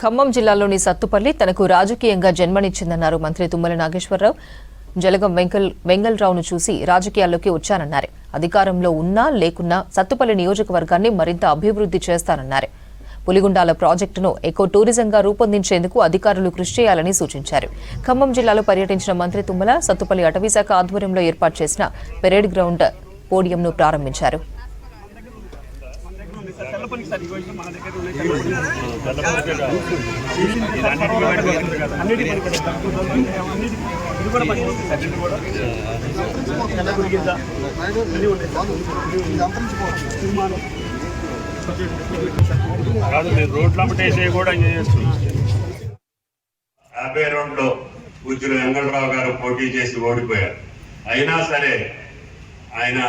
ఖమ్మం జిల్లాలోని సత్తుపల్లి తనకు రాజకీయంగా జన్మనిచ్చిందన్నారు మంత్రి తుమ్మల నాగేశ్వరరావు. జలగం వెంగళరావును చూసి రాజకీయాల్లోకి వచ్చానన్నారు. అధికారంలో ఉన్నా లేకున్నా సత్తుపల్లి నియోజకవర్గాన్ని మరింత అభివృద్ధి చేస్తానన్నారు. పులిగుండాల ప్రాజెక్టును ఎకో టూరిజంగా రూపొందించేందుకు అధికారులు కృషి చేయాలని సూచించారు. ఖమ్మం జిల్లాలో పర్యటించిన మంత్రి తుమ్మల సత్తుపల్లి అటవీశాఖ ఆధ్వర్యంలో ఏర్పాటు చేసిన పెరేడ్ గ్రౌండ్ పోడియంను ప్రారంభించారు. లో పూజ్యులు వెంగళరావు గారు పోటీ చేసి ఓడిపోయారు. అయినా సరే ఆయన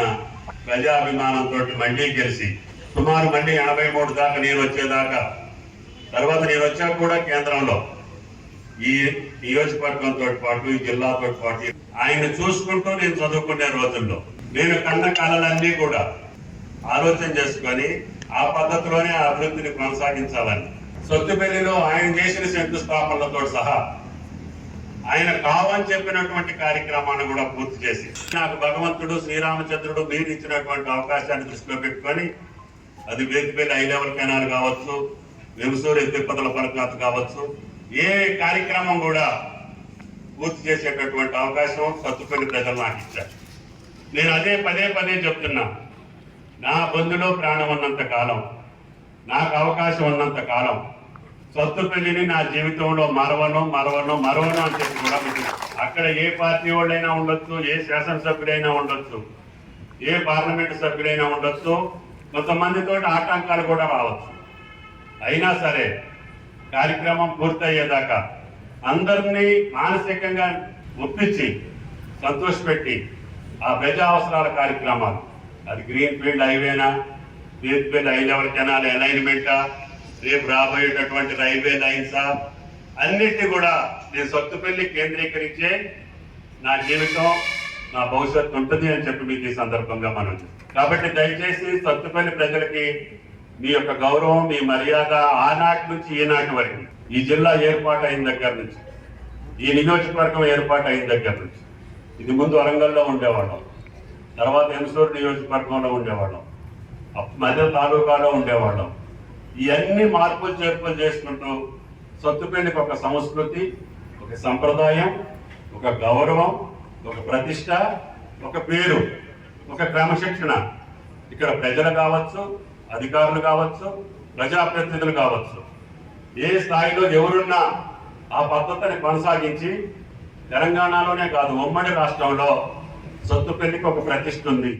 ప్రజాభిమానంతో మళ్లీ గెలిచి సుమారు మళ్ళీ 83 దాకా నేను వచ్చేదాకా, తర్వాత నేను వచ్చాక కూడా కేంద్రంలో ఈ నియోజకవర్గంతో పాటు ఈ జిల్లాతో పాటు ఆయన చూసుకుంటూ నేను చదువుకునే రోజుల్లో నేను కన్న కళలన్నీ కూడా ఆలోచన చేసుకొని ఆ పద్ధతిలోనే అభివృద్ధిని కొనసాగించాలని సొత్తుపల్లిలో ఆయన చేసిన శంకుస్థాపనలతో సహా ఆయన కావని చెప్పినటువంటి కార్యక్రమాన్ని కూడా పూర్తి చేసి నాకు భగవంతుడు శ్రీరామచంద్రుడు మీరు ఇచ్చినటువంటి అవకాశాన్ని దృష్టిలో పెట్టుకొని అది వేదికపల్లి హై లెవెల్ కెనాల్ కావచ్చు, వెంసూరు తిరుపతుల పలకాత కావచ్చు, ఏ కార్యక్రమం కూడా పూర్తి చేసేటటువంటి అవకాశం సత్తుపల్లి ప్రజలు నాకు ఇచ్చారు. నేను అదే పదే చెప్తున్నా, నా బంధులో ప్రాణం ఉన్నంత కాలం, నాకు అవకాశం ఉన్నంత కాలం సత్తుపల్లిని నా జీవితంలో మరవను అని చెప్పి కూడా అక్కడ ఏ పార్టీ వాళ్ళైనా ఉండొచ్చు, ఏ శాసనసభ్యుడైనా ఉండొచ్చు, ఏ పార్లమెంటు సభ్యుడైనా ఉండొచ్చు, కొంతమందితో ఆటంకాలు కూడా రావచ్చు. అయినా సరే కార్యక్రమం పూర్తయ్యేదాకా అందరినీ మానసికంగా ఒప్పించి సంతోషపెట్టి ఆ ప్రజా అవసరాల కార్యక్రమాలు, అది గ్రీన్ ఫీల్డ్ హైవేనా, వేదికపల్లి హై లెవెల్ కెనాల్ అలైన్మెంటా, రేపు రాబోయేటటువంటి రైల్వే లైన్సా, అన్నిటినీ కూడా నేను సొత్తుపల్లి కేంద్రీకరించే నా జీవితం, నా భవిష్యత్తు ఉంటుంది అని చెప్పి మీకు ఈ సందర్భంగా మనం. కాబట్టి దయచేసి సత్తుపల్లి ప్రజలకి మీ యొక్క గౌరవం, మీ మర్యాద ఆనాటి నుంచి ఈనాటి వరకు, ఈ జిల్లా ఏర్పాటు అయిన దగ్గర నుంచి, ఈ నియోజకవర్గం ఏర్పాటు అయిన దగ్గర నుంచి, ఇది ముందు వరంగల్లో ఉండేవాళ్ళం, తర్వాత వెంసూరు నియోజకవర్గంలో ఉండేవాళ్ళం, మధ్య తాలూకాలో ఉండేవాళ్ళం. ఇవన్నీ మార్పులు చేర్పులు చేసుకుంటూ సొత్తుపల్లికి ఒక సంస్కృతి, ఒక సంప్రదాయం, ఒక గౌరవం, ఒక ప్రతిష్ట, ఒక పేరు, ఒక క్రమశిక్షణ ఇక్కడ ప్రజలు కావచ్చు, అధికారులు కావచ్చు, ప్రజాప్రతినిధులు కావచ్చు, ఏ స్థాయిలో ఎవరున్నా ఆ పద్ధతిని కొనసాగించి తెలంగాణలోనే కాదు ఉమ్మడి రాష్ట్రంలో సొత్తుపల్లికి ఒక ప్రతిష్ట ఉంది.